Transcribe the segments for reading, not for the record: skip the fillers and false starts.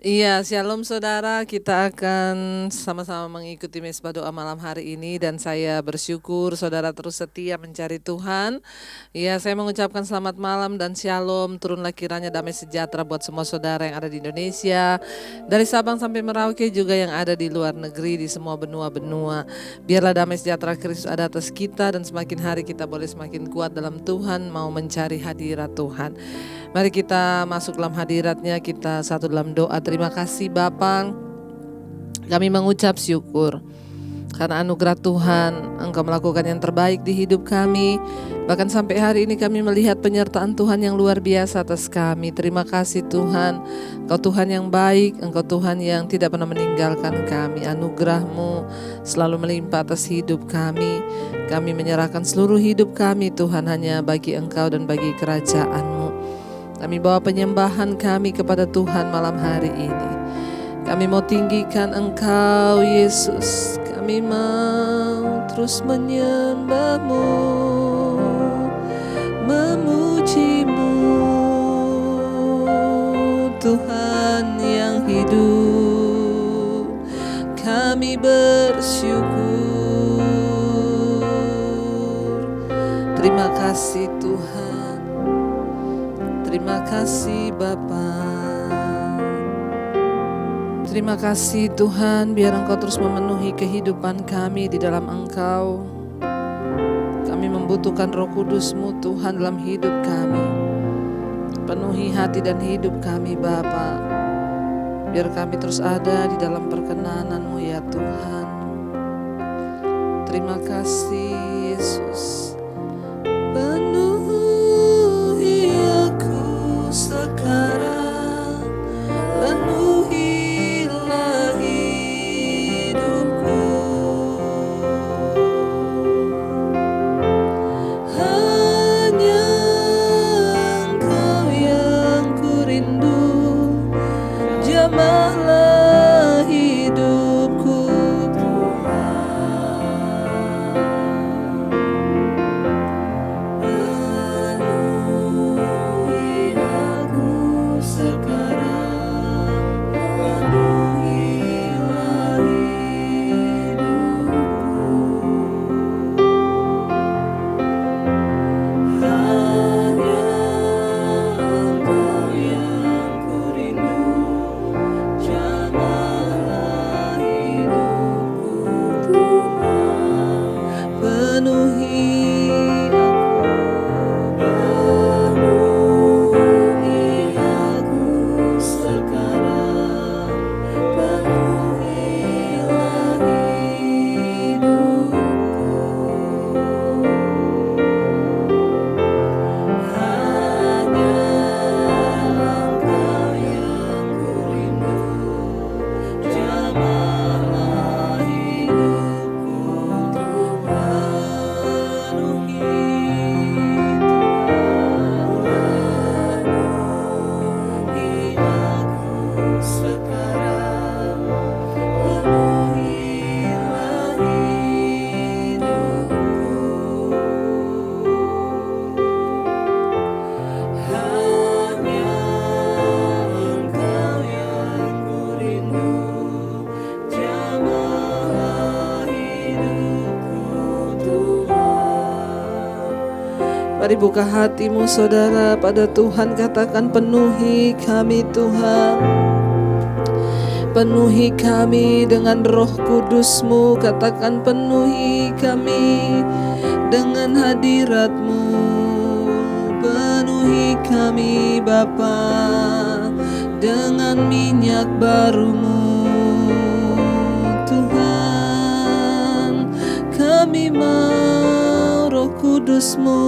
Iya, shalom saudara. Kita akan sama-sama mengikuti mesbah doa malam hari ini dan saya bersyukur saudara terus setia mencari Tuhan. Iya, saya mengucapkan selamat malam dan shalom. Turunlah kiranya damai sejahtera buat semua saudara yang ada di Indonesia, dari Sabang sampai Merauke, juga yang ada di luar negeri, di semua benua-benua. Biarlah damai sejahtera Kristus ada atas kita dan semakin hari kita boleh semakin kuat dalam Tuhan, mau mencari hadirat Tuhan. Mari kita masuk dalam hadiratnya, kita satu dalam doa. Terima kasih Bapa, kami mengucap syukur karena anugerah Tuhan, Engkau melakukan yang terbaik di hidup kami. Bahkan sampai hari ini kami melihat penyertaan Tuhan yang luar biasa atas kami. Terima kasih Tuhan, Engkau Tuhan yang baik, Engkau Tuhan yang tidak pernah meninggalkan kami. Anugerah-Mu selalu melimpah atas hidup kami. Kami menyerahkan seluruh hidup kami Tuhan hanya bagi Engkau dan bagi kerajaan-Mu. Kami bawa penyembahan kami kepada Tuhan malam hari ini. Kami mau tinggikan Engkau Yesus. Kami mau terus menyembah-Mu, memuji-Mu, Tuhan yang hidup. Kami bersyukur. Terima kasih Tuhan. Terima kasih Bapa. Terima kasih Tuhan, biar Engkau terus memenuhi kehidupan kami di dalam Engkau. Kami membutuhkan Roh Kudus-Mu Tuhan dalam hidup kami. Penuhi hati dan hidup kami Bapa, biar kami terus ada di dalam perkenan-Mu ya Tuhan. Terima kasih Yesus. Penuhi aku sekarang, penuhilah hidupku. Hanya Engkau yang ku rindu, jamahlah hidupku penuhi aku sekarang, penuhilah hidupku. Hanya Engkau yang ku rindu, jamahlah hidupku Tuhan. Penuhi aku sekarang, penuhilah hidupku. Hanya Engkau yang ku rindu, jamahlah hidupku Tuhan. Penuhi aku sekarang, penuhilah hidupku. Hanya Engkau yang ku rindu, jamahlah hidupku Tuhan. Mari buka hatimu saudara pada Tuhan, katakan penuhi kami Tuhan. Penuhi kami dengan Roh Kudus-Mu, katakan penuhi kami dengan hadirat-Mu. Penuhi kami Bapa dengan minyak baru-Mu Tuhan. Kami mau Roh Kudus-Mu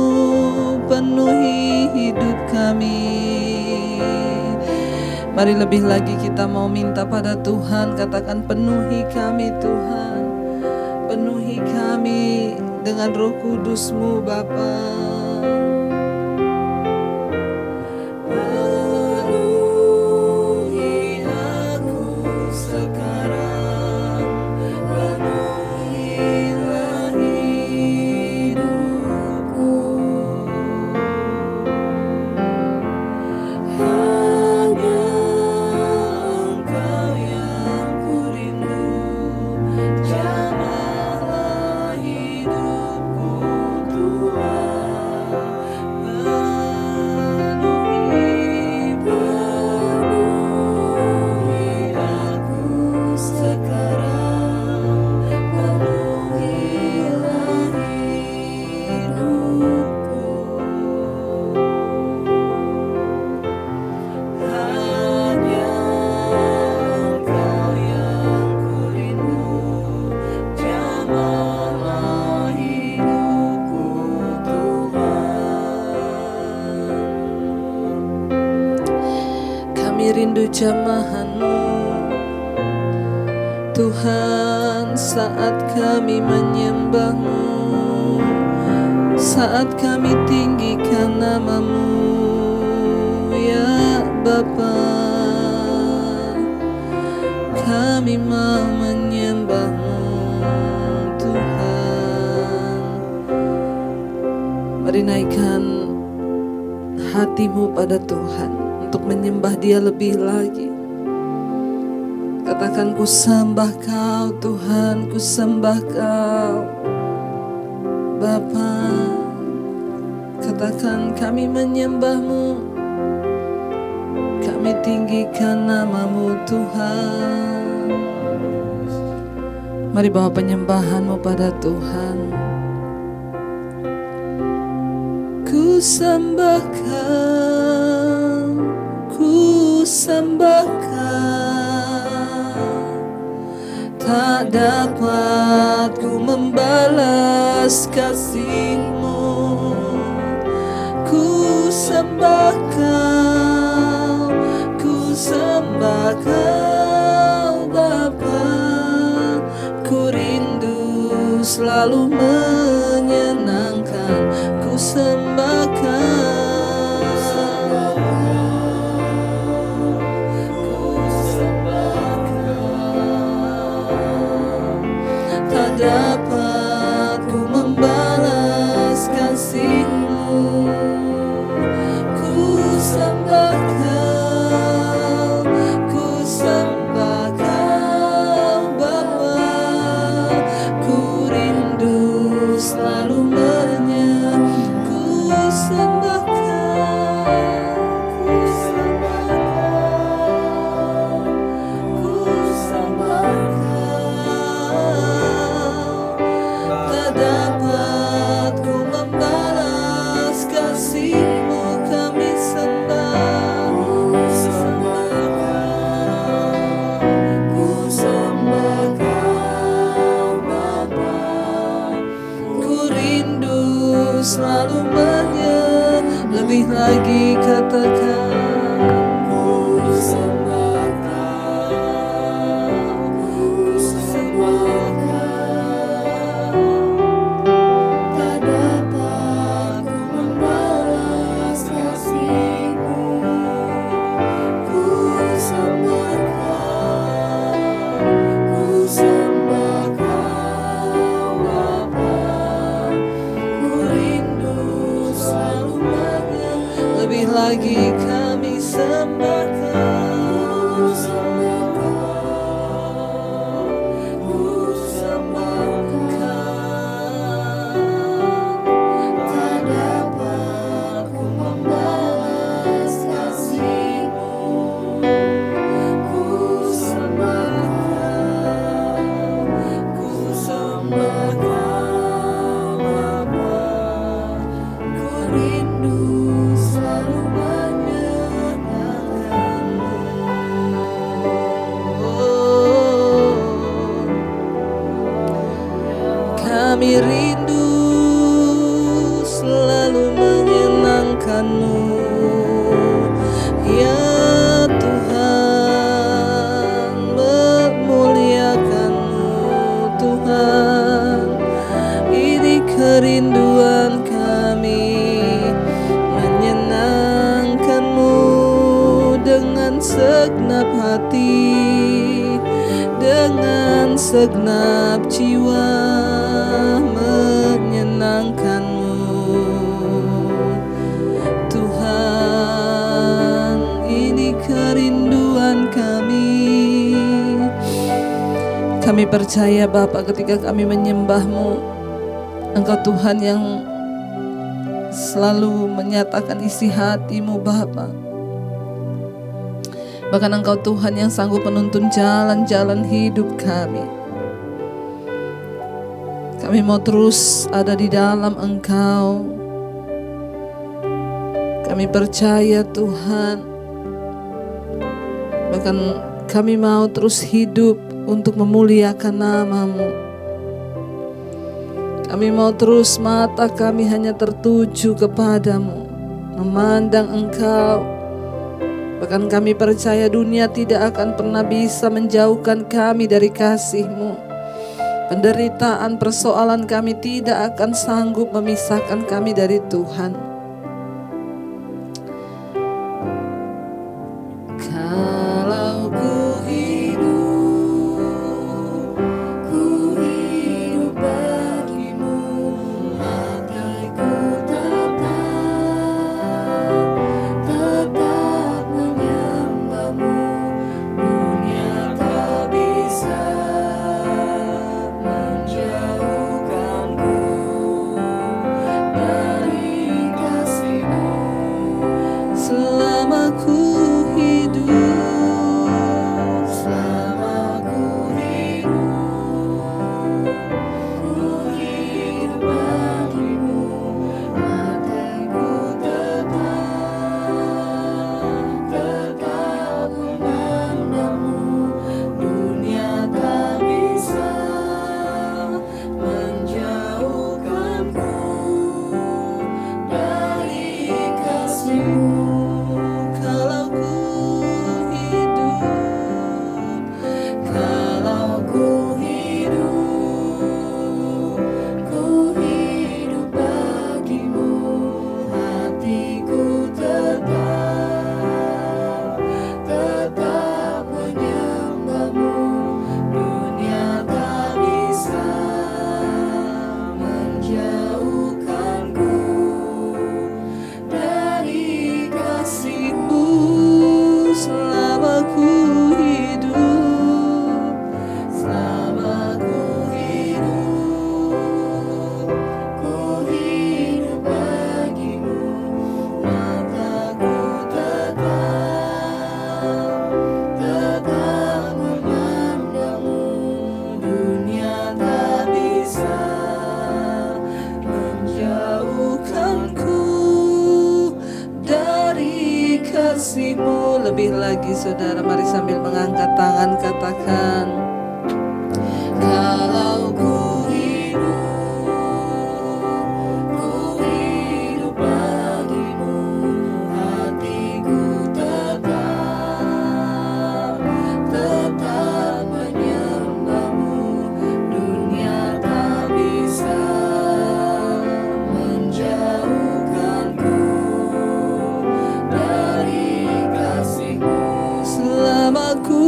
penuhi hidup kami. Mari lebih lagi kita mau minta pada Tuhan, katakan penuhi kami Tuhan. Penuhi kami dengan Roh Kudus-Mu Bapa. Penuhi aku sekarang, penuhilah hidupku. Hanya Kami rindu jamahan-Mu Tuhan, saat kami menyembah-Mu, saat kami tinggikan nama-Mu, ya Bapa. Kami mau menyembah-Mu Tuhan. Mari naikkan hatimu pada Tuhan untuk menyembah Dia lebih lagi. Katakan, ku sembah Kau Tuhan, ku sembah Kau Bapa. Katakan, kami menyembah-Mu, kami tinggikan nama-Mu Tuhan. Mari bawa penyembahan-Mu pada Tuhan. Ku sembah Kau, ku sembah Kau. Tak dapat ku membalas kasih-Mu. Ku sembah Kau, ku sembah Kau Bapa. Ku rindu selalu menyenangkan. Ku sembah Kau. Dapat ku membalas kasih-Mu. Ku sembah Kau, ku sembah Kau Bapa. Ku rindu selalu menyembah. Ku sembah Kau, ku sembah Kau, ku sembah Kau. Dapat ku membalas kasih-Mu, kami sembah. Ku sembah Kau, ku sembah Kau Bapa. Ku rindu selalu menyembah. Lebih lagi katakan, ku sembah Kau, ku sembah Kau. Lebih lagi kami sembah Kau, sembah Kau, ku sembah Kau. Tak dapat ku membalas kasih-Mu. Ku sembah Kau, ku sembah Kau Bapa. Ku rindu selalu menyenangkan-Mu. Kami rindu selalu menyenangkan-Mu, ya Tuhan, memuliakan-Mu Tuhan. Ini kerinduan kami, menyenangkan-Mu dengan segenap hati, dengan segenap jiwa, menyenangkan-Mu Tuhan. Ini kerinduan kami. Kami percaya Bapa, ketika kami menyembah-Mu, Engkau Tuhan yang selalu menyatakan isi hati-Mu Bapa. Bahkan Engkau Tuhan yang sanggup menuntun jalan-jalan hidup kami. Kami mau terus ada di dalam Engkau. Kami percaya Tuhan. Bahkan kami mau terus hidup untuk memuliakan nama-Mu. Kami mau terus mata kami hanya tertuju kepadamu, memandang Engkau. Bahkan kami percaya dunia tidak akan pernah bisa menjauhkan kami dari kasih-Mu. Penderitaan, persoalan kami tidak akan sanggup memisahkan kami dari Tuhan. Kalau ku hidup bagimu, hatiku tetap menyembahmu. Dunia tak bisa menjauhkanku dari kasih-Mu. Selama ku kasih-Mu. Lebih lagi saudara, mari sambil mengangkat tangan katakan, kalau ku hidup bagimu, hatiku tetap menyembahmu. Dunia tak bisa menjauhkanku dari kasih-Mu. Selama ku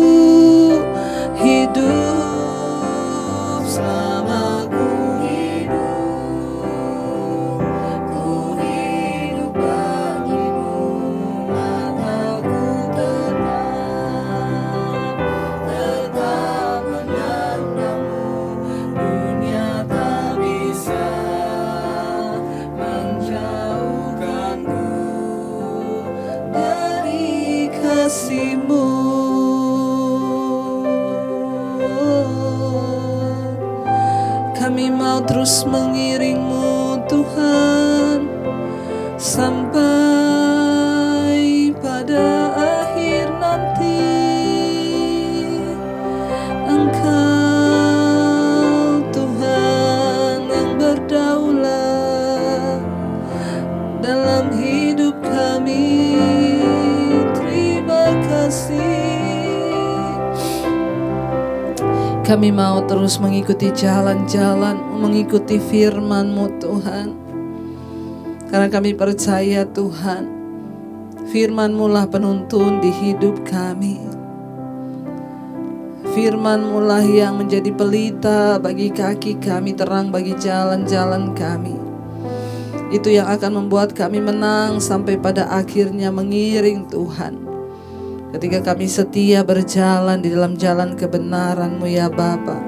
hidup, selama ku hidup bagimu, mataku tetap memandangmu. Dunia tak bisa menjauhkanku dari kasih-Mu. Kami mau terus mengiring-Mu Tuhan sampai pada akhir nanti. Engkau Tuhan yang berdaulat dalam hidup kami. Terima kasih. Kami mau terus mengikuti jalan-jalan, mengikuti firman-Mu Tuhan. Karena kami percaya Tuhan, firman-Mu lah penuntun di hidup kami. Firman-Mu lah yang menjadi pelita bagi kaki kami, terang bagi jalan-jalan kami. Itu yang akan membuat kami menang sampai pada akhirnya mengiring Tuhan. Ketika kami setia berjalan di dalam jalan kebenaran-Mu ya Bapa.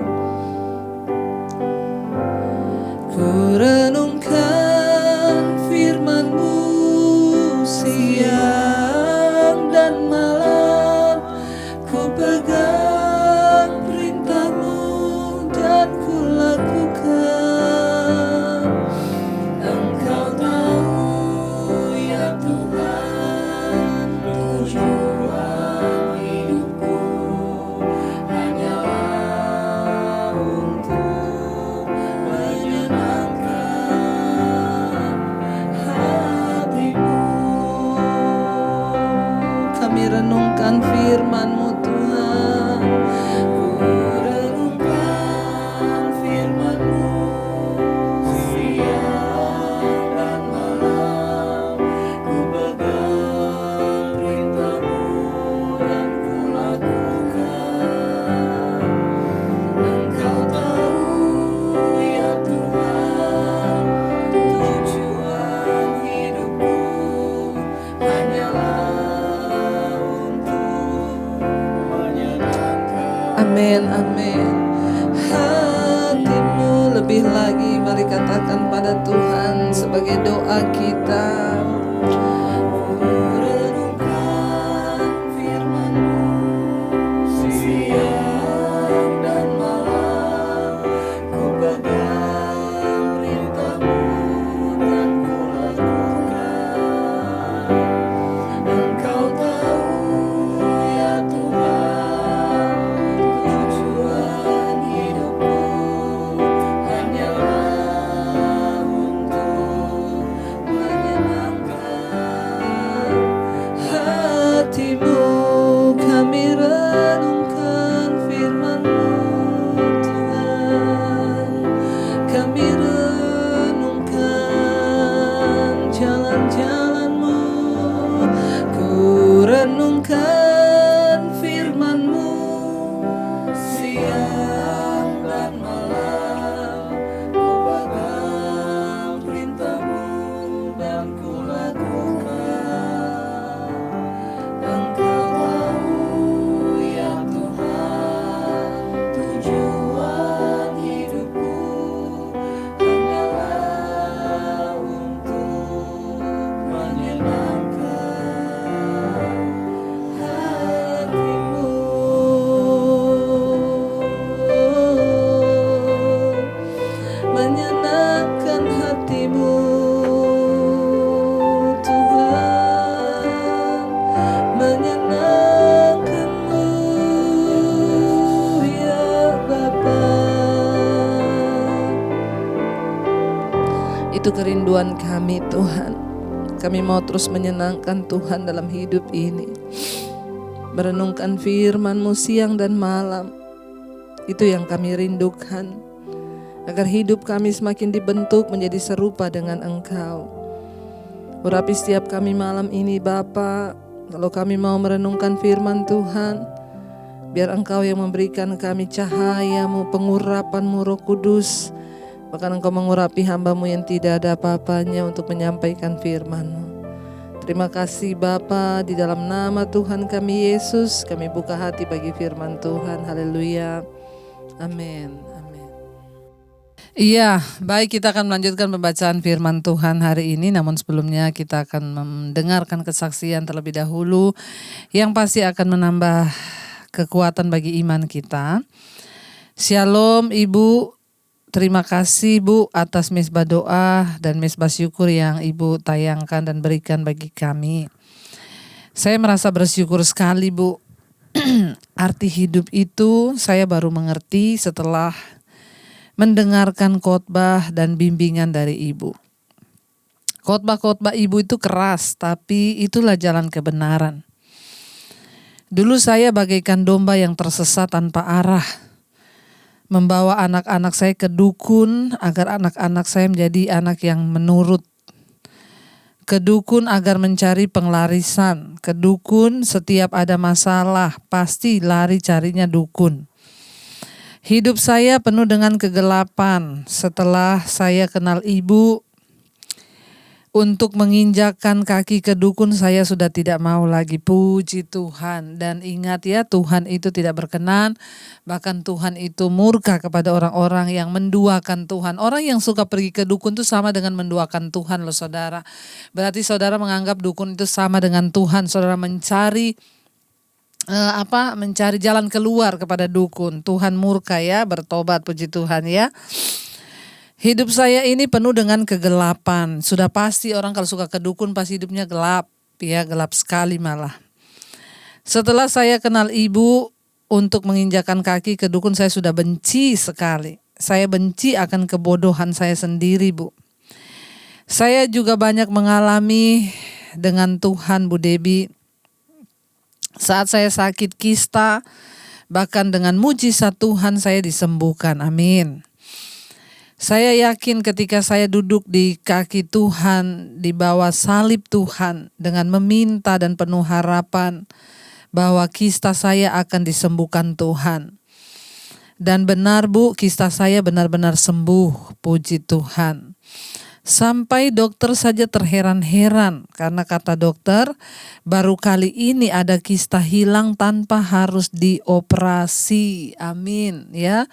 Ku renungkan firman-Mu siang dan malam. Ku pegang perintah-Mu dan ku lakukan. Engkau tahu ya Tuhan, tujuan hidupku hanyalah renungkan firman-Mu Tuhan. Ku renungkan firman-Mu siang dan malam. Ku pegang perintah-Mu dan ku lakukan. Engkau tahu ya Tuhan, tujuan hidupku hanyalah untuk menyenangkan. Amin, amin. Hatimu lebih lagi, mari katakan pada Tuhan sebagai doa kita. Ku renungkan firman-Mu siang dan malam. Ku pegang perintah-Mu dan ku lakukan. Engkau tahu ya Tuhan, tujuan hidupku hanyalah untuk menyenangkan hatimu. Kami renungkan firman-Mu Tuhan. Kami renungkan jalan-jalan-Mu. Ku renungkan firman-Mu siang dan malam. Ku pegang perintah-Mu dan ku lakukan. Engkau tahu ya Tuhan, tujuan hidupku hanyalah untuk menyenangkan hatimu. Menyenangkan hatimu Tuhan, menyenangkan-Mu ya Bapa. Itu kerinduan kami Tuhan. Kami mau terus menyenangkan Tuhan dalam hidup ini. Merenungkan firman-Mu siang dan malam. Itu yang kami rindukan, agar hidup kami semakin dibentuk menjadi serupa dengan Engkau. Urapi setiap kami malam ini Bapa. Kalau kami mau merenungkan firman Tuhan, biar Engkau yang memberikan kami cahaya-Mu, pengurapan-Mu Roh Kudus. Bahkan Engkau mengurapi hamba-Mu yang tidak ada apa-apanya untuk menyampaikan firman-Mu. Terima kasih Bapa, di dalam nama Tuhan kami Yesus, kami buka hati bagi firman Tuhan. Haleluya. Amin. Amin. Iya, baik, kita akan melanjutkan pembacaan firman Tuhan hari ini. Namun sebelumnya kita akan mendengarkan kesaksian terlebih dahulu yang pasti akan menambah kekuatan bagi iman kita. Shalom Ibu, terima kasih Bu atas mesbah doa dan mesbah syukur yang Ibu tayangkan dan berikan bagi kami. Saya merasa bersyukur sekali Bu. Arti hidup itu saya baru mengerti setelah mendengarkan khotbah dan bimbingan dari Ibu. Khotbah-khotbah Ibu itu keras, tapi itulah jalan kebenaran. Dulu saya bagaikan domba yang tersesat tanpa arah, membawa anak-anak saya ke dukun agar anak-anak saya menjadi anak yang menurut. Ke dukun agar mencari penglarisan. Ke dukun setiap ada masalah pasti lari carinya dukun. Hidup saya penuh dengan kegelapan. Setelah saya kenal Ibu, untuk menginjakkan kaki ke dukun saya sudah tidak mau lagi. Puji Tuhan. Dan ingat ya, Tuhan itu tidak berkenan. Bahkan Tuhan itu murka kepada orang-orang yang menduakan Tuhan. Orang yang suka pergi ke dukun itu sama dengan menduakan Tuhan loh saudara. Berarti saudara menganggap dukun itu sama dengan Tuhan. Saudara mencari mencari jalan keluar kepada dukun. Tuhan murka ya, bertobat, puji Tuhan ya. Hidup saya ini penuh dengan kegelapan. Sudah pasti orang kalau suka ke dukun pasti hidupnya gelap, ya gelap sekali malah. Setelah saya kenal Ibu, untuk menginjakan kaki ke dukun saya sudah benci sekali. Saya benci akan kebodohan saya sendiri Bu. Saya juga banyak mengalami dengan Tuhan Bu Debbie. Saat saya sakit kista, bahkan dengan mujizat Tuhan saya disembuhkan. Amin. Saya yakin ketika saya duduk di kaki Tuhan, di bawah salib Tuhan, dengan meminta dan penuh harapan bahwa kista saya akan disembuhkan Tuhan. Dan benar Bu, kista saya benar-benar sembuh, puji Tuhan. Sampai dokter saja terheran-heran karena kata dokter, baru kali ini ada kista hilang tanpa harus dioperasi. Amin ya.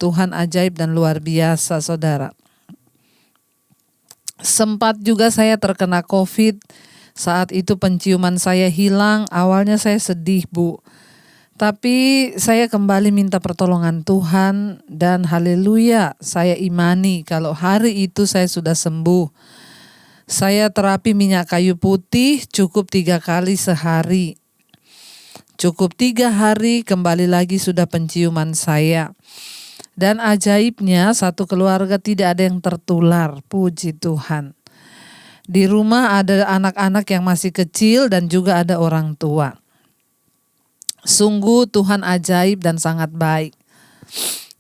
Tuhan ajaib dan luar biasa, saudara. Sempat juga saya terkena COVID. Saat itu penciuman saya hilang. Awalnya saya sedih, Bu. Tapi saya kembali minta pertolongan Tuhan dan haleluya, saya imani kalau hari itu saya sudah sembuh. Saya terapi minyak kayu putih cukup 3 kali sehari. Cukup 3 hari kembali lagi sudah penciuman saya. Dan ajaibnya satu keluarga tidak ada yang tertular, puji Tuhan. Di rumah ada anak-anak yang masih kecil dan juga ada orang tua. Sungguh Tuhan ajaib dan sangat baik.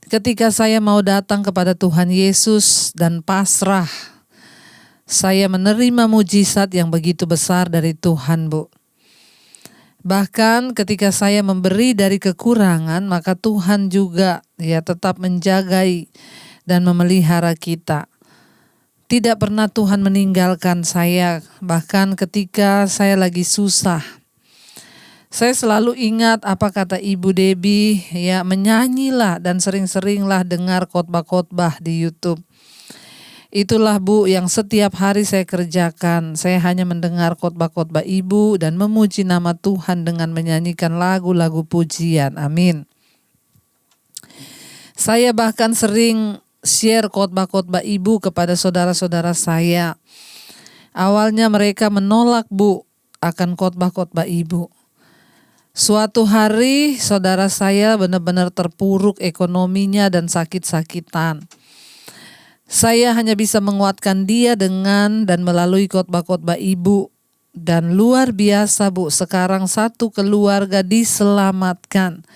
Ketika saya mau datang kepada Tuhan Yesus dan pasrah, saya menerima mujizat yang begitu besar dari Tuhan, Bu. Bahkan ketika saya memberi dari kekurangan, maka Tuhan juga tetap menjagai dan memelihara kita. Tidak pernah Tuhan meninggalkan saya, bahkan ketika saya lagi susah. Saya selalu ingat apa kata Ibu Debbie, menyanyilah dan sering-seringlah dengar khotbah-khotbah di YouTube. Itulah Bu yang setiap hari saya kerjakan. Saya hanya mendengar khotbah-khotbah Ibu dan memuji nama Tuhan dengan menyanyikan lagu-lagu pujian. Amin. Saya bahkan sering share khotbah-khotbah Ibu kepada saudara-saudara saya. Awalnya mereka menolak Bu akan khotbah-khotbah Ibu. Suatu hari saudara saya benar-benar terpuruk ekonominya dan sakit-sakitan. Saya hanya bisa menguatkan dia dengan dan melalui khotbah-khotbah Ibu. Dan luar biasa Bu, sekarang satu keluarga diselamatkan.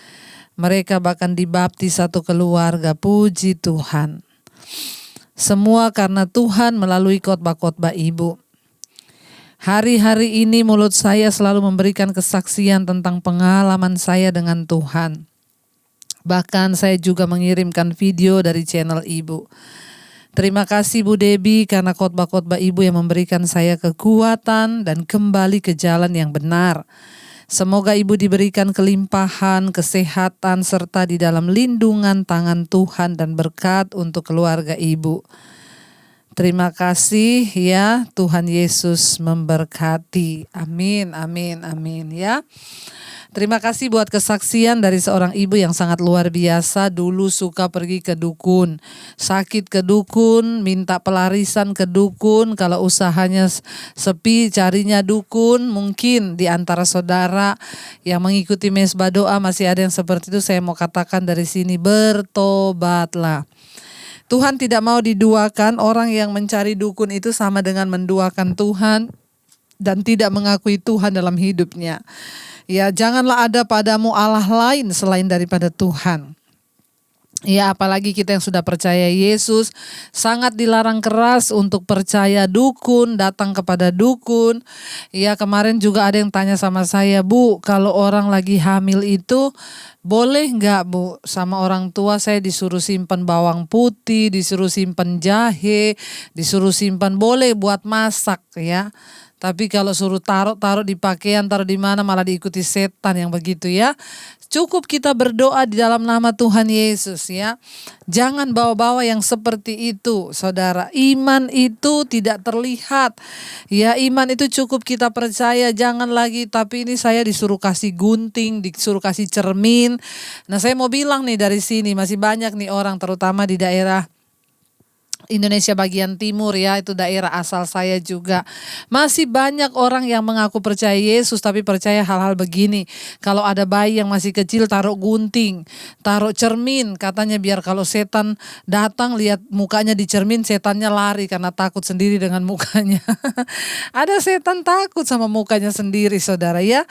Mereka bahkan dibaptis satu keluarga, puji Tuhan. Semua karena Tuhan melalui khotbah-khotbah Ibu. Hari-hari ini mulut saya selalu memberikan kesaksian tentang pengalaman saya dengan Tuhan. Bahkan saya juga mengirimkan video dari channel Ibu. Terima kasih Bu Debbie karena khotbah-khotbah Ibu yang memberikan saya kekuatan dan kembali ke jalan yang benar. Semoga Ibu diberikan kelimpahan, kesehatan, serta di dalam lindungan tangan Tuhan dan berkat untuk keluarga Ibu. Terima kasih ya, Tuhan Yesus memberkati. Amin, amin, amin ya. Terima kasih buat kesaksian dari seorang ibu yang sangat luar biasa. Dulu suka pergi ke dukun, sakit ke dukun, minta pelarisan ke dukun. Kalau usahanya sepi carinya dukun. Mungkin di antara saudara yang mengikuti mesbah doa masih ada yang seperti itu. Saya mau katakan dari sini, bertobatlah. Tuhan tidak mau diduakan. Orang yang mencari dukun itu sama dengan menduakan Tuhan dan tidak mengakui Tuhan dalam hidupnya. Ya, janganlah ada padamu Allah lain selain daripada Tuhan. Ya, apalagi kita yang sudah percaya Yesus, sangat dilarang keras untuk percaya dukun, datang kepada dukun. Ya, kemarin juga ada yang tanya sama saya, Bu, kalau orang lagi hamil itu boleh nggak Bu? Sama orang tua saya disuruh simpan bawang putih, disuruh simpan jahe, disuruh simpan, boleh buat masak ya. Tapi kalau suruh taruh di pakaian, taruh di mana malah diikuti setan yang begitu ya. Cukup kita berdoa di dalam nama Tuhan Yesus ya. Jangan bawa-bawa yang seperti itu, saudara. Iman itu tidak terlihat. Ya, iman itu cukup kita percaya. Jangan lagi, tapi ini saya disuruh kasih gunting, disuruh kasih cermin. Nah, saya mau bilang nih dari sini, masih banyak nih orang terutama di daerah Indonesia bagian timur ya, itu daerah asal saya juga. Masih banyak orang yang mengaku percaya Yesus tapi percaya hal-hal begini. Kalau ada bayi yang masih kecil taruh gunting, taruh cermin, katanya biar kalau setan datang lihat mukanya di cermin, setannya lari karena takut sendiri dengan mukanya. Ada setan takut sama mukanya sendiri, saudara ya.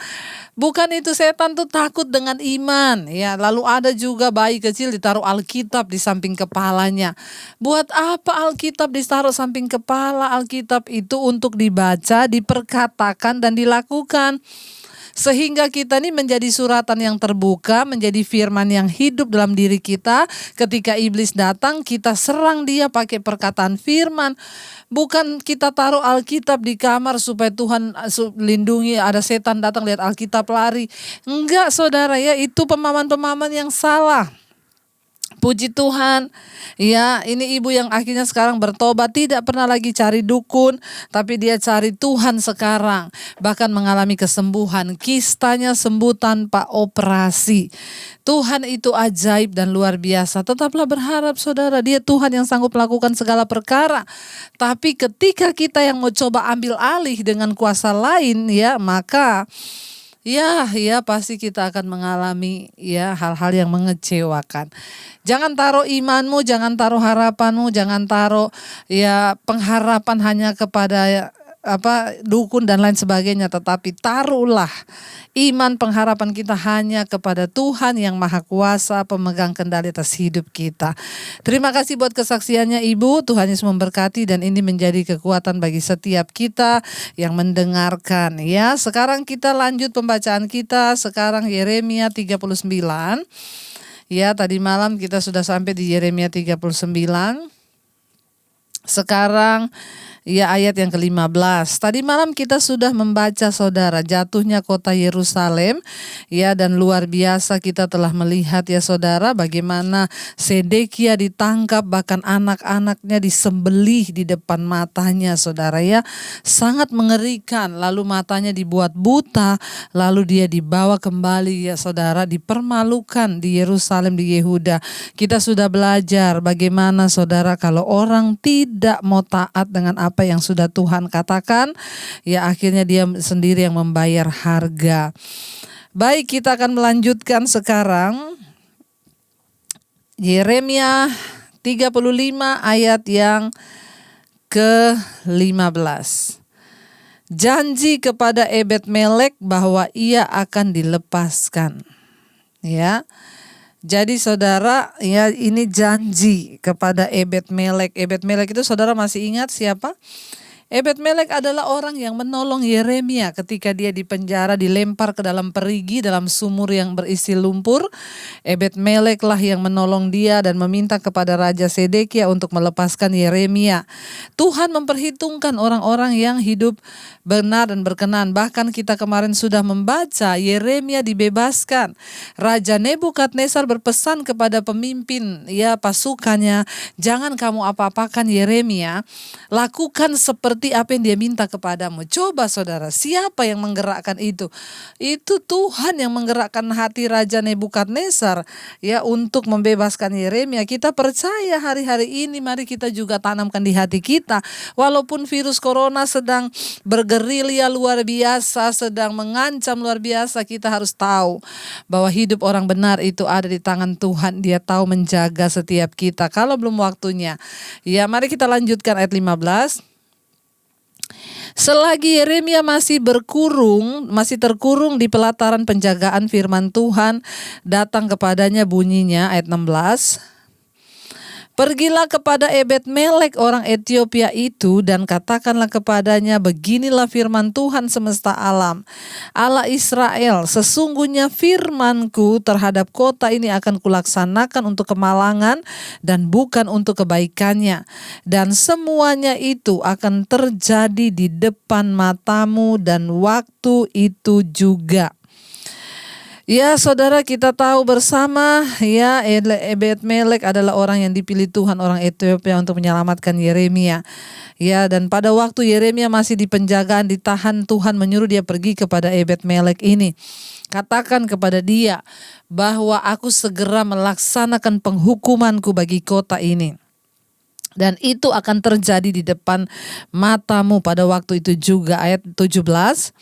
Bukan itu, setan tuh takut dengan iman ya. Lalu ada juga bayi kecil ditaruh Alkitab di samping kepalanya. Buat apa Alkitab ditaruh samping kepala? Alkitab itu untuk dibaca, diperkatakan dan dilakukan. Sehingga kita ini menjadi suratan yang terbuka, menjadi firman yang hidup dalam diri kita. Ketika iblis datang, kita serang dia pakai perkataan firman. Bukan kita taruh Alkitab di kamar supaya Tuhan lindungi, ada setan datang lihat Alkitab lari. Enggak, saudara ya, itu pemahaman-pemahaman yang salah. Puji Tuhan, ya ini ibu yang akhirnya sekarang bertobat, tidak pernah lagi cari dukun, tapi dia cari Tuhan sekarang. Bahkan mengalami kesembuhan, kistanya sembuh tanpa operasi. Tuhan itu ajaib dan luar biasa. Tetaplah berharap saudara, dia Tuhan yang sanggup melakukan segala perkara. Tapi ketika kita yang mau coba ambil alih dengan kuasa lain ya, maka ya pasti kita akan mengalami ya hal-hal yang mengecewakan. Jangan taruh imanmu, jangan taruh harapanmu, jangan taruh ya pengharapan hanya kepada dukun dan lain sebagainya, tetapi taruhlah iman pengharapan kita hanya kepada Tuhan yang Maha Kuasa, pemegang kendali atas hidup kita. Terima kasih buat kesaksiannya Ibu, Tuhan Yesus memberkati dan ini menjadi kekuatan bagi setiap kita yang mendengarkan ya. Sekarang kita lanjut pembacaan kita, sekarang Yeremia 39. Ya, tadi malam kita sudah sampai di Yeremia 39. Sekarang ya ayat yang ke-15. Tadi malam kita sudah membaca saudara jatuhnya kota Yerusalem ya, dan luar biasa kita telah melihat ya saudara bagaimana Sedekia ditangkap, bahkan anak-anaknya disembelih di depan matanya saudara ya. Sangat mengerikan, lalu matanya dibuat buta, lalu dia dibawa kembali ya saudara, dipermalukan di Yerusalem di Yehuda. Kita sudah belajar bagaimana saudara kalau orang tidak mau taat dengan apa yang sudah Tuhan katakan, ya akhirnya dia sendiri yang membayar harga. Baik, kita akan melanjutkan sekarang Yeremia 35 ayat yang ke-15. Janji kepada Ebed-Melek bahwa ia akan dilepaskan. Ya. Jadi saudara, ya ini janji kepada Ebed-Melek. Ebed-Melek itu saudara masih ingat siapa? Ebed-Melek adalah orang yang menolong Yeremia ketika dia di penjara, dilempar ke dalam perigi, dalam sumur yang berisi lumpur. Ebed-Melek lah yang menolong dia dan meminta kepada Raja Sedekia untuk melepaskan Yeremia. Tuhan memperhitungkan orang-orang yang hidup benar dan berkenan. Bahkan kita kemarin sudah membaca Yeremia dibebaskan. Raja Nebukadnezar berpesan kepada pemimpin ya pasukannya, jangan kamu apa-apakan Yeremia, lakukan seperti apa yang dia minta kepadamu. Coba saudara, siapa yang menggerakkan itu? Itu Tuhan yang menggerakkan hati Raja Nebukadnezar ya untuk membebaskan Yeremia. Kita percaya hari-hari ini, mari kita juga tanamkan di hati kita. Walaupun virus corona sedang bergerilya luar biasa, sedang mengancam luar biasa, kita harus tahu bahwa hidup orang benar itu ada di tangan Tuhan. Dia tahu menjaga setiap kita kalau belum waktunya. Ya, mari kita lanjutkan ayat 15. Selagi Yeremia masih terkurung di pelataran penjagaan firman Tuhan, datang kepadanya bunyinya ayat 16. Pergilah kepada Ebed-Melek orang Ethiopia itu dan katakanlah kepadanya, beginilah firman Tuhan semesta alam, Allah Israel, sesungguhnya firmanku terhadap kota ini akan kulaksanakan untuk kemalangan dan bukan untuk kebaikannya. Dan semuanya itu akan terjadi di depan matamu dan waktu itu juga. Ya saudara, kita tahu bersama ya Ebed-Melek adalah orang yang dipilih Tuhan, orang Ethiopia untuk menyelamatkan Yeremia. Ya, dan pada waktu Yeremia masih di penjagaan, ditahan, Tuhan menyuruh dia pergi kepada Ebed-Melek ini. Katakan kepada dia bahwa aku segera melaksanakan penghukumanku bagi kota ini. Dan itu akan terjadi di depan matamu pada waktu itu juga. Ayat 17.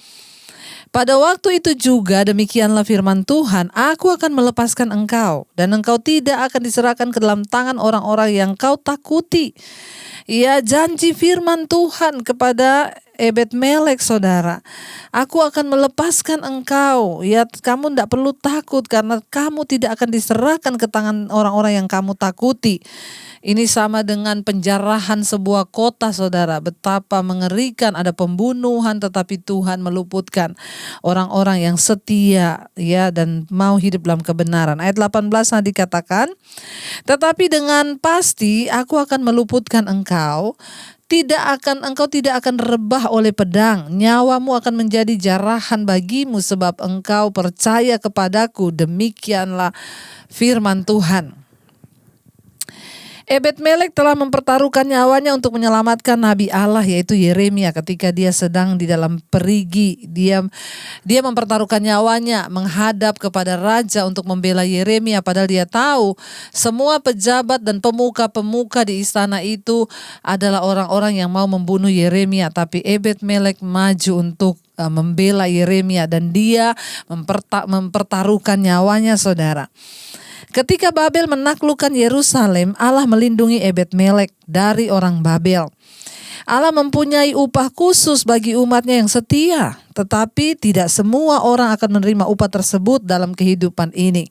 Pada waktu itu juga demikianlah firman Tuhan, aku akan melepaskan engkau dan engkau tidak akan diserahkan ke dalam tangan orang-orang yang kau takuti. Ya, janji firman Tuhan kepada Ebed-Melek, saudara. Aku akan melepaskan engkau. Ya, kamu tidak perlu takut karena kamu tidak akan diserahkan ke tangan orang-orang yang kamu takuti. Ini sama dengan penjarahan sebuah kota, saudara. Betapa mengerikan, ada pembunuhan tetapi Tuhan meluputkan orang-orang yang setia, ya, dan mau hidup dalam kebenaran. Ayat 18 dikatakan, tetapi dengan pasti aku akan meluputkan engkau. Engkau tidak akan rebah oleh pedang, nyawamu akan menjadi jarahan bagimu sebab engkau percaya kepadaku. Demikianlah firman Tuhan. Ebed-Melek telah mempertaruhkan nyawanya untuk menyelamatkan Nabi Allah, yaitu Yeremia, ketika dia sedang di dalam perigi. Dia mempertaruhkan nyawanya menghadap kepada raja untuk membela Yeremia, padahal dia tahu semua pejabat dan pemuka-pemuka di istana itu adalah orang-orang yang mau membunuh Yeremia. Tapi Ebed-Melek maju untuk membela Yeremia dan dia mempertaruhkan nyawanya, saudara. Ketika Babel menaklukkan Yerusalem, Allah melindungi Ebed-Melek dari orang Babel. Allah mempunyai upah khusus bagi umatnya yang setia, tetapi tidak semua orang akan menerima upah tersebut dalam kehidupan ini.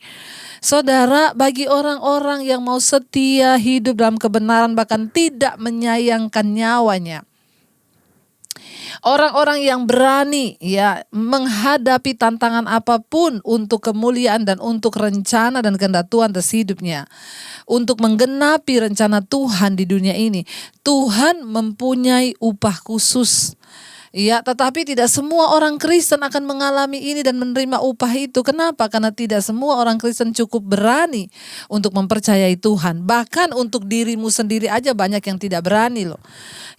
Saudara, bagi orang-orang yang mau setia hidup dalam kebenaran bahkan tidak menyayangkan nyawanya, orang-orang yang berani, ya, menghadapi tantangan apapun untuk kemuliaan dan untuk rencana dan kehendak Tuhan atas hidupnya, untuk menggenapi rencana Tuhan di dunia ini, Tuhan mempunyai upah khusus. Ya, tetapi tidak semua orang Kristen akan mengalami ini dan menerima upah itu. Kenapa? Karena tidak semua orang Kristen cukup berani untuk mempercayai Tuhan. Bahkan untuk dirimu sendiri aja banyak yang tidak berani loh.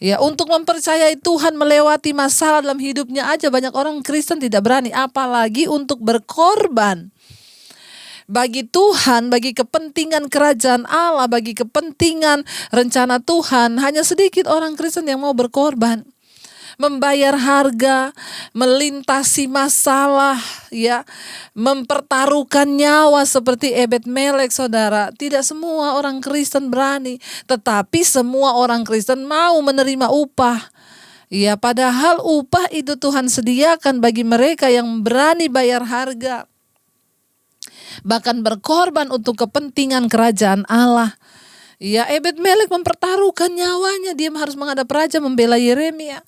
Ya, untuk mempercayai Tuhan melewati masalah dalam hidupnya aja banyak orang Kristen tidak berani. Apalagi untuk berkorban bagi Tuhan, bagi kepentingan kerajaan Allah, bagi kepentingan rencana Tuhan. Hanya sedikit orang Kristen yang mau berkorban, membayar harga, melintasi masalah, ya, mempertaruhkan nyawa seperti Ebed-Melek, saudara. Tidak semua orang Kristen berani, tetapi semua orang Kristen mau menerima upah. Ya, padahal upah itu Tuhan sediakan bagi mereka yang berani bayar harga, bahkan berkorban untuk kepentingan kerajaan Allah. Ya, Ebed-Melek mempertaruhkan nyawanya, dia harus menghadap raja membela Yeremia.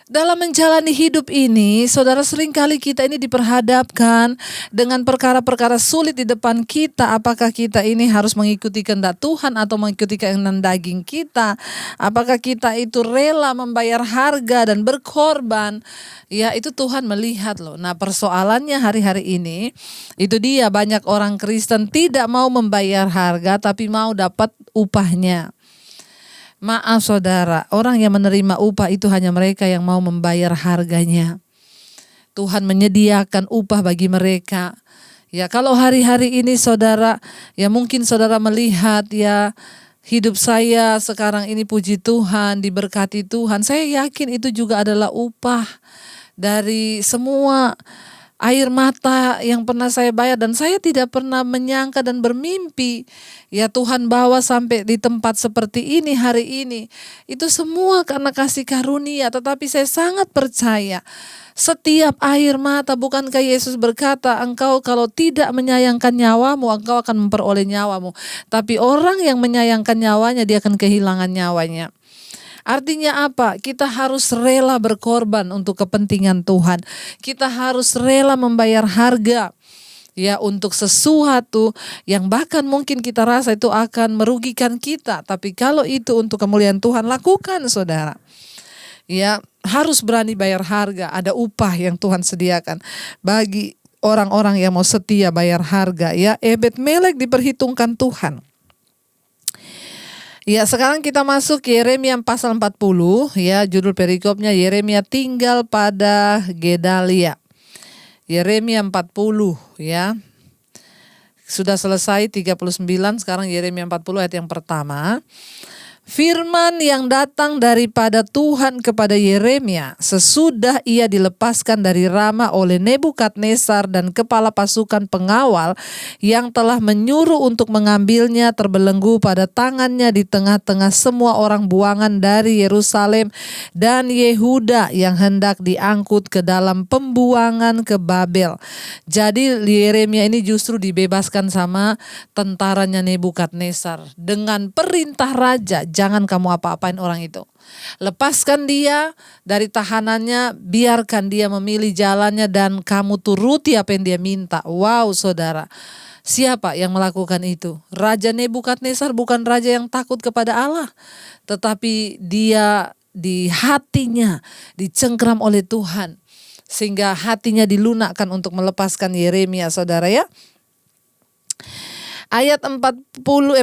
Dalam menjalani hidup ini, saudara, seringkali kita ini diperhadapkan dengan perkara-perkara sulit di depan kita. Apakah kita ini harus mengikuti kehendak Tuhan atau mengikuti keinginan daging kita? Apakah kita itu rela membayar harga dan berkorban? Ya, itu Tuhan melihat loh. Nah, persoalannya hari-hari ini, itu dia, banyak orang Kristen tidak mau membayar harga tapi mau dapat upahnya. Maaf saudara, orang yang menerima upah itu hanya mereka yang mau membayar harganya. Tuhan menyediakan upah bagi mereka. Ya, kalau hari-hari ini saudara, ya mungkin saudara melihat, ya, hidup saya sekarang ini puji Tuhan, diberkati Tuhan. Saya yakin itu juga adalah upah dari semua air mata yang pernah saya bayar, dan saya tidak pernah menyangka dan bermimpi, ya, Tuhan bawa sampai di tempat seperti ini hari ini. Itu semua karena kasih karunia. Tetapi saya sangat percaya setiap air mata, bukankah Yesus berkata, engkau kalau tidak menyayangkan nyawamu, engkau akan memperoleh nyawamu. Tapi orang yang menyayangkan nyawanya, dia akan kehilangan nyawanya. Artinya apa? Kita harus rela berkorban untuk kepentingan Tuhan. Kita harus rela membayar harga, ya, untuk sesuatu yang bahkan mungkin kita rasa itu akan merugikan kita. Tapi kalau itu untuk kemuliaan Tuhan, lakukan saudara. Ya, harus berani bayar harga. Ada upah yang Tuhan sediakan bagi orang-orang yang mau setia bayar harga. Ya, Ebed-Melek diperhitungkan Tuhan. Ya, sekarang kita masuk Yeremia pasal 40, ya, judul perikopnya Yeremia tinggal pada Gedalia. Yeremia 40, ya. Sudah selesai 39, sekarang Yeremia 40 ayat yang pertama. Firman yang datang daripada Tuhan kepada Yeremia sesudah ia dilepaskan dari Rama oleh Nebukadnezar dan kepala pasukan pengawal yang telah menyuruh untuk mengambilnya terbelenggu pada tangannya di tengah-tengah semua orang buangan dari Yerusalem dan Yehuda yang hendak diangkut ke dalam pembuangan ke Babel. Jadi Yeremia ini justru dibebaskan sama tentaranya Nebukadnezar dengan perintah raja. Jangan kamu apa-apain orang itu. Lepaskan dia dari tahanannya, biarkan dia memilih jalannya dan kamu turuti apa yang dia minta. Wow, saudara. Siapa yang melakukan itu? Raja Nebukadnezar bukan raja yang takut kepada Allah, tetapi dia di hatinya dicengkram oleh Tuhan sehingga hatinya dilunakkan untuk melepaskan Yeremia, saudara ya. Ayat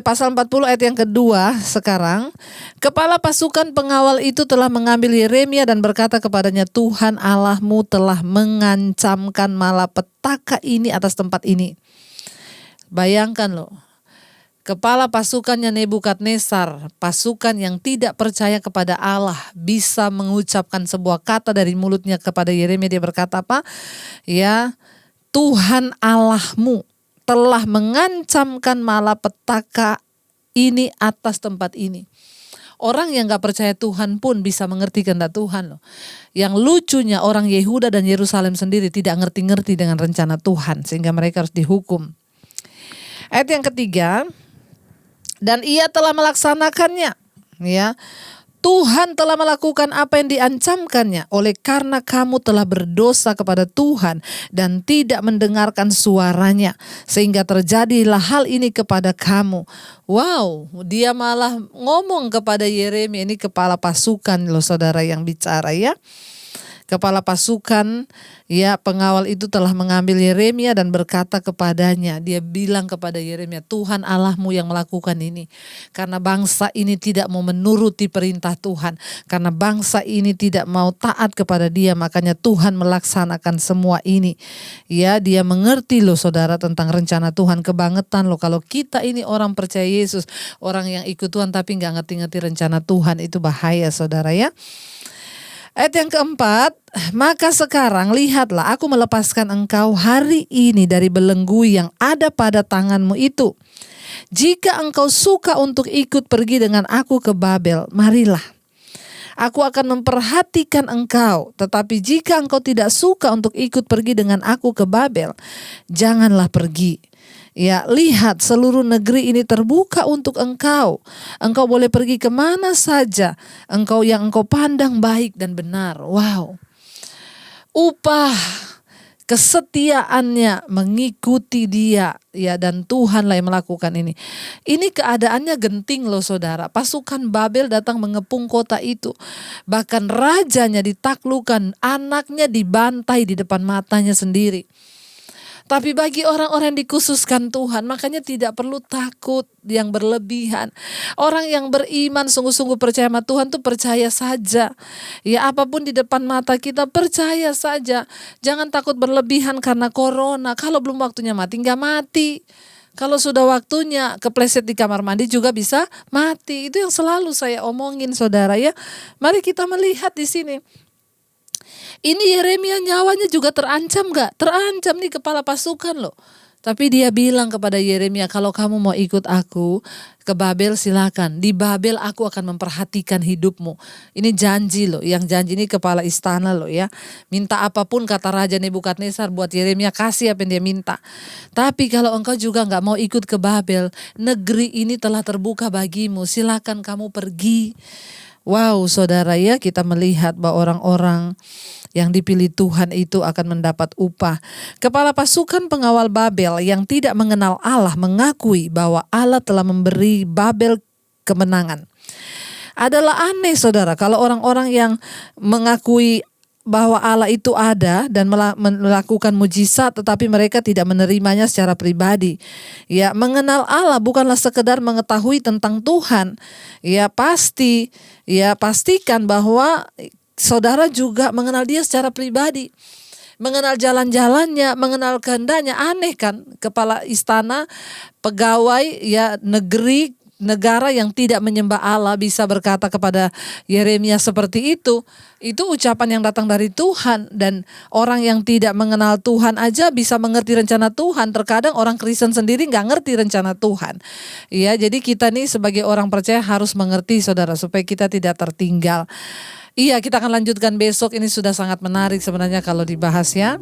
pasal 40 ayat yang kedua sekarang. Kepala pasukan pengawal itu telah mengambil Yeremia dan berkata kepadanya, Tuhan Allahmu telah mengancamkan malapetaka ini atas tempat ini. Bayangkan loh. Kepala pasukannya Nebukadnezar, pasukan yang tidak percaya kepada Allah, bisa mengucapkan sebuah kata dari mulutnya kepada Yeremia. Dia berkata apa? Ya, Tuhan Allahmu telah mengancamkan malapetaka ini atas tempat ini. Orang yang gak percaya Tuhan pun bisa mengerti kehendak Tuhan loh. Yang lucunya orang Yehuda dan Yerusalem sendiri tidak ngerti-ngerti dengan rencana Tuhan, sehingga mereka harus dihukum. Ayat yang ketiga, dan ia telah melaksanakannya. Ya, Tuhan telah melakukan apa yang diancamkannya oleh karena kamu telah berdosa kepada Tuhan dan tidak mendengarkan suaranya, sehingga terjadilah hal ini kepada kamu. Wow, dia malah ngomong kepada Yeremia, ini kepala pasukan loh saudara yang bicara ya. Kepala pasukan ya pengawal itu telah mengambil Yeremia dan berkata kepadanya, dia bilang kepada Yeremia, Tuhan Allahmu yang melakukan ini. Karena bangsa ini tidak mau menuruti perintah Tuhan, karena bangsa ini tidak mau taat kepada dia, makanya Tuhan melaksanakan semua ini. Ya, dia mengerti loh saudara tentang rencana Tuhan, kebangetan loh kalau kita ini orang percaya Yesus, orang yang ikut Tuhan tapi gak ngerti-ngerti rencana Tuhan, itu bahaya saudara ya. Ayat yang keempat, maka sekarang lihatlah aku melepaskan engkau hari ini dari belenggu yang ada pada tanganmu itu. Jika engkau suka untuk ikut pergi dengan aku ke Babel, marilah. Aku akan memperhatikan engkau, tetapi jika engkau tidak suka untuk ikut pergi dengan aku ke Babel, janganlah pergi. Ya, lihat seluruh negeri ini terbuka untuk engkau. Engkau boleh pergi kemana saja. Engkau yang engkau pandang baik dan benar. Wow. Upah kesetiaannya mengikuti dia. Ya, dan Tuhanlah yang melakukan ini. Ini keadaannya genting loh saudara. Pasukan Babel datang mengepung kota itu. Bahkan rajanya ditaklukkan, anaknya dibantai di depan matanya sendiri. Tapi bagi orang-orang yang dikhususkan Tuhan, makanya tidak perlu takut yang berlebihan. Orang yang beriman sungguh-sungguh percaya sama Tuhan tuh percaya saja. Ya, apapun di depan mata kita percaya saja. Jangan takut berlebihan karena corona. Kalau belum waktunya mati, nggak mati. Kalau sudah waktunya kepleset di kamar mandi juga bisa mati. Itu yang selalu saya omongin saudara ya. Mari kita melihat di sini. Ini Yeremia nyawanya juga terancam gak? Terancam nih kepala pasukan loh. Tapi dia bilang kepada Yeremia, kalau kamu mau ikut aku ke Babel silakan. Di Babel aku akan memperhatikan hidupmu. Ini janji loh, yang janji ini kepala istana loh ya. Minta apapun kata Raja Nebukadnezar buat Yeremia, kasih apa yang dia minta. Tapi kalau engkau juga gak mau ikut ke Babel, negeri ini telah terbuka bagimu, silakan kamu pergi. Wow saudara ya, kita melihat bahwa orang-orang yang dipilih Tuhan itu akan mendapat upah. Kepala pasukan pengawal Babel yang tidak mengenal Allah mengakui bahwa Allah telah memberi Babel kemenangan. Adalah aneh saudara kalau orang-orang yang mengakui bahwa Allah itu ada dan melakukan mujizat tetapi mereka tidak menerimanya secara pribadi. Ya, mengenal Allah bukanlah sekedar mengetahui tentang Tuhan. Ya, pastikan bahwa saudara juga mengenal dia secara pribadi. Mengenal jalan-jalannya, mengenal kehendaknya. Aneh kan, kepala istana, pegawai ya negeri negara yang tidak menyembah Allah bisa berkata kepada Yeremia seperti itu ucapan yang datang dari Tuhan. Dan orang yang tidak mengenal Tuhan aja bisa mengerti rencana Tuhan. Terkadang orang Kristen sendiri gak ngerti rencana Tuhan. Ya, jadi kita nih sebagai orang percaya harus mengerti, saudara, supaya kita tidak tertinggal. Iya, kita akan lanjutkan besok. Ini sudah sangat menarik sebenarnya kalau dibahas ya.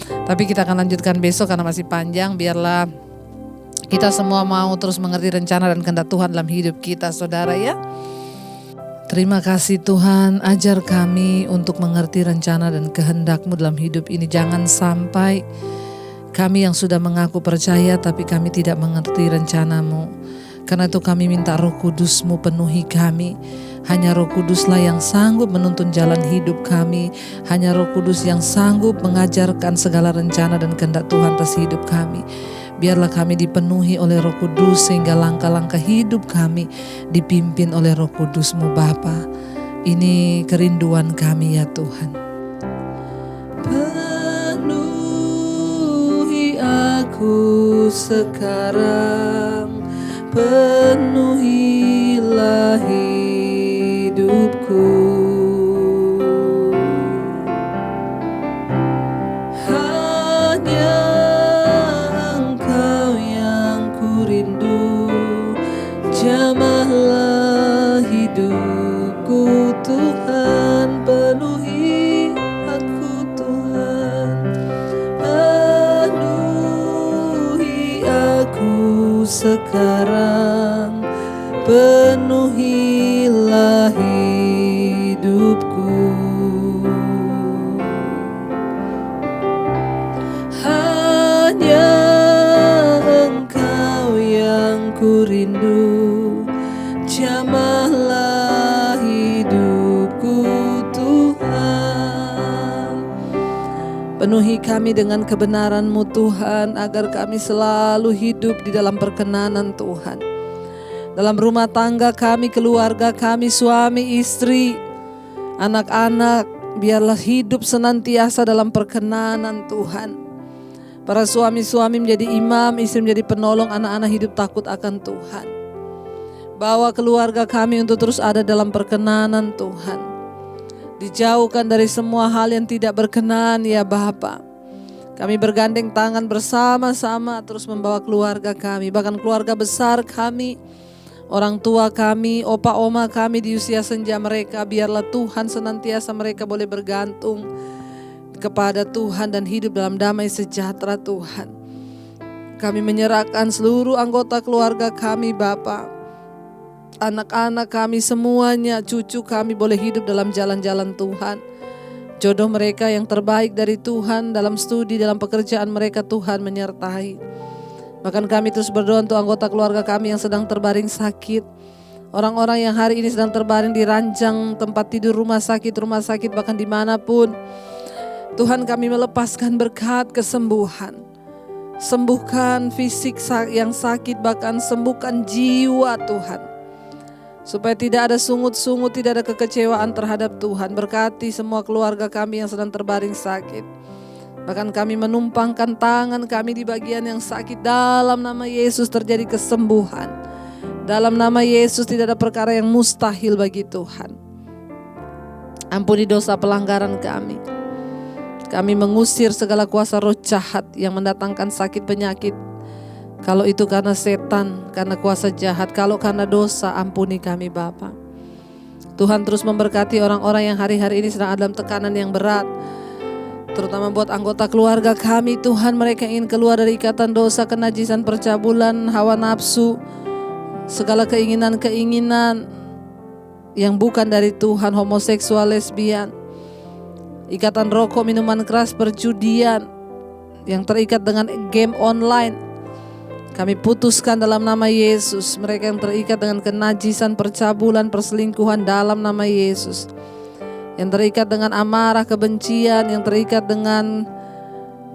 Tapi kita akan lanjutkan besok karena masih panjang. Biarlah kita semua mau terus mengerti rencana dan kehendak Tuhan dalam hidup kita, saudara ya. Terima kasih Tuhan, ajar kami untuk mengerti rencana dan kehendak-Mu dalam hidup ini. Jangan sampai kami yang sudah mengaku percaya tapi kami tidak mengerti rencana-Mu. Karena itu kami minta Roh Kudus-Mu penuhi kami. Hanya Roh Kuduslah yang sanggup menuntun jalan hidup kami. Hanya Roh Kudus yang sanggup mengajarkan segala rencana dan kehendak Tuhan atas hidup kami. Biarlah kami dipenuhi oleh Roh Kudus sehingga langkah-langkah hidup kami dipimpin oleh Roh Kudus-Mu Bapa. Ini kerinduan kami ya Tuhan. Penuhi aku sekarang, penuhilah hidupku. Jamahlah hidupku Tuhan, penuhi aku Tuhan, penuhi aku sekarang, penuhilah hidupku. Hanya Engkau yang ku rindu, jamahlah hidupku Tuhan. Penuhi kami dengan kebenaran-Mu Tuhan, agar kami selalu hidup di dalam perkenanan Tuhan. Dalam rumah tangga kami, keluarga kami, suami, istri, anak-anak, biarlah hidup senantiasa dalam perkenanan Tuhan. Para suami-suami menjadi imam, istri menjadi penolong, anak-anak hidup takut akan Tuhan. Bawa keluarga kami untuk terus ada dalam perkenanan Tuhan. Dijauhkan dari semua hal yang tidak berkenan ya Bapa. Kami bergandeng tangan bersama-sama terus membawa keluarga kami, bahkan keluarga besar kami, orang tua kami, opa oma kami di usia senja mereka. Biarlah Tuhan senantiasa mereka boleh bergantung kepada Tuhan dan hidup dalam damai sejahtera Tuhan. Kami menyerahkan seluruh anggota keluarga kami Bapa. Anak-anak kami semuanya, cucu kami boleh hidup dalam jalan-jalan Tuhan. Jodoh mereka yang terbaik dari Tuhan, dalam studi, dalam pekerjaan mereka Tuhan menyertai. Bahkan kami terus berdoa untuk anggota keluarga kami yang sedang terbaring sakit. Orang-orang yang hari ini sedang terbaring di ranjang tempat tidur rumah sakit bahkan dimanapun. Tuhan, kami melepaskan berkat kesembuhan. Sembuhkan fisik yang sakit, bahkan sembuhkan jiwa Tuhan. Supaya tidak ada sungut-sungut, tidak ada kekecewaan terhadap Tuhan. Berkati semua keluarga kami yang sedang terbaring sakit. Bahkan kami menumpangkan tangan kami di bagian yang sakit. Dalam nama Yesus terjadi kesembuhan. Dalam nama Yesus tidak ada perkara yang mustahil bagi Tuhan. Ampuni dosa pelanggaran kami. Kami mengusir segala kuasa roh jahat yang mendatangkan sakit penyakit. Kalau itu karena setan, karena kuasa jahat, kalau karena dosa, ampuni kami Bapa. Tuhan terus memberkati orang-orang yang hari-hari ini sedang dalam tekanan yang berat. Terutama buat anggota keluarga kami Tuhan, mereka ingin keluar dari ikatan dosa, kenajisan, percabulan, hawa nafsu, segala keinginan-keinginan yang bukan dari Tuhan, homoseksual, lesbian, ikatan rokok, minuman keras, perjudian, yang terikat dengan game online. Kami putuskan dalam nama Yesus. Mereka yang terikat dengan kenajisan, percabulan, perselingkuhan dalam nama Yesus. Yang terikat dengan amarah, kebencian, yang terikat dengan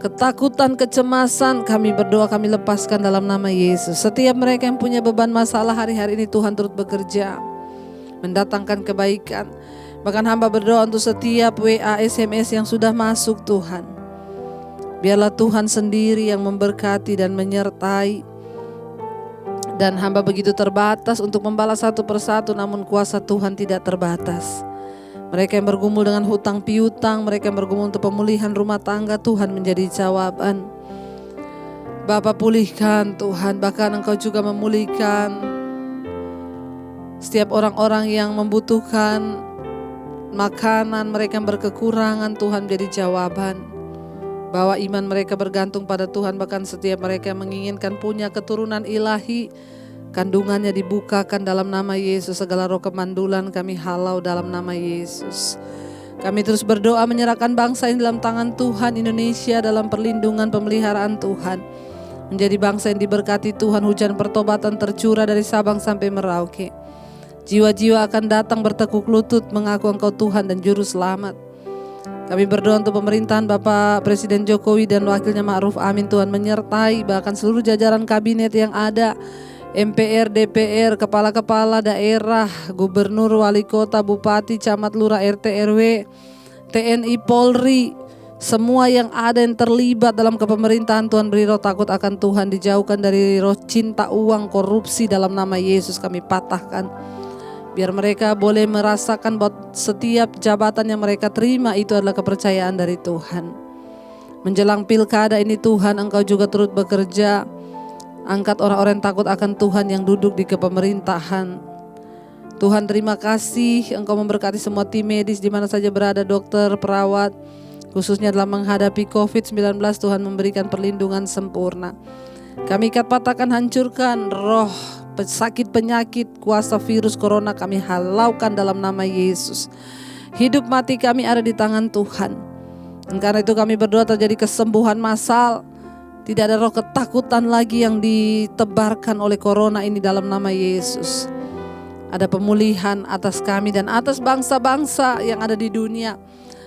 ketakutan, kecemasan, kami berdoa, kami lepaskan dalam nama Yesus. Setiap mereka yang punya beban masalah hari-hari ini, Tuhan turut bekerja, mendatangkan kebaikan. Bahkan hamba berdoa untuk setiap WA, SMS yang sudah masuk Tuhan. Biarlah Tuhan sendiri yang memberkati dan menyertai Dan hamba begitu terbatas untuk membalas satu persatu, namun kuasa Tuhan tidak terbatas. Mereka yang bergumul dengan hutang piutang, mereka yang bergumul untuk pemulihan rumah tangga, Tuhan menjadi jawaban. Bapa, pulihkan Tuhan, bahkan Engkau juga memulihkan setiap orang-orang yang membutuhkan makanan, mereka yang berkekurangan, Tuhan menjadi jawaban. Bahwa iman mereka bergantung pada Tuhan, bahkan setiap mereka yang menginginkan punya keturunan ilahi, kandungannya dibukakan dalam nama Yesus. Segala roh kemandulan kami halau dalam nama Yesus. Kami terus berdoa menyerahkan bangsa ini dalam tangan Tuhan, Indonesia dalam perlindungan pemeliharaan Tuhan. Menjadi bangsa yang diberkati Tuhan, hujan pertobatan tercurah dari Sabang sampai Merauke. Jiwa-jiwa akan datang bertekuk lutut mengaku Engkau Tuhan dan Juru Selamat. Kami berdoa untuk pemerintahan Bapak Presiden Jokowi dan wakilnya Ma'ruf Amin, Tuhan menyertai bahkan seluruh jajaran kabinet yang ada, MPR, DPR, kepala-kepala daerah, gubernur, wali kota, bupati, camat, lurah, RT, RW, TNI, Polri, semua yang ada yang terlibat dalam kepemerintahan, Tuhan beri roh takut akan Tuhan, dijauhkan dari roh cinta uang, korupsi dalam nama Yesus kami patahkan. Biar mereka boleh merasakan bahwa setiap jabatan yang mereka terima itu adalah kepercayaan dari Tuhan. Menjelang pilkada ini Tuhan, Engkau juga turut bekerja. Angkat orang-orang yang takut akan Tuhan yang duduk di kepemerintahan. Tuhan, terima kasih Engkau memberkati semua tim medis di mana saja berada, dokter, perawat, khususnya dalam menghadapi COVID-19. Tuhan memberikan perlindungan sempurna. Kami ikat, patahkan, hancurkan roh sakit penyakit, kuasa virus corona kami halaukan dalam nama Yesus. Hidup mati kami ada di tangan Tuhan. Dan karena itu kami berdoa terjadi kesembuhan massal. Tidak ada roh ketakutan lagi yang ditebarkan oleh corona ini dalam nama Yesus. Ada pemulihan atas kami dan atas bangsa-bangsa yang ada di dunia.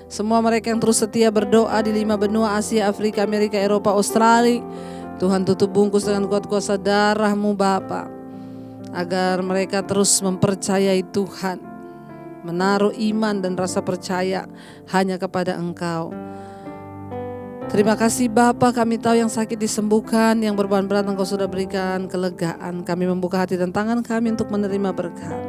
Semua mereka yang terus setia berdoa di 5 benua Asia, Afrika, Amerika, Eropa, Australia. Tuhan tutup bungkus dengan kuat kuasa darah-Mu Bapa. Agar mereka terus mempercayai Tuhan, menaruh iman dan rasa percaya hanya kepada Engkau. Terima kasih Bapa, kami tahu yang sakit disembuhkan, yang beban berat Engkau sudah berikan kelegaan. Kami membuka hati dan tangan kami untuk menerima berkat.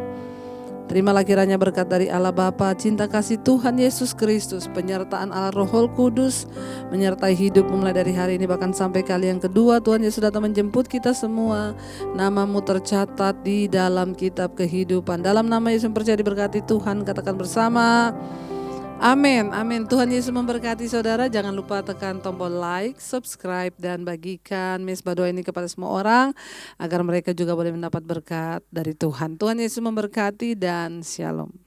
Terimalah kiranya berkat dari Allah Bapa, cinta kasih Tuhan Yesus Kristus, penyertaan Allah Roh Kudus menyertai hidup mulai dari hari ini bahkan sampai kali yang kedua. Tuhan Yesus datang menjemput kita semua. Nama-Mu tercatat di dalam kitab kehidupan. Dalam nama Yesus percaya diberkati Tuhan, katakan bersama amin. Amin. Tuhan Yesus memberkati saudara. Jangan lupa tekan tombol like, subscribe, dan bagikan mesbah doa ini kepada semua orang agar mereka juga boleh mendapat berkat dari Tuhan. Tuhan Yesus memberkati dan shalom.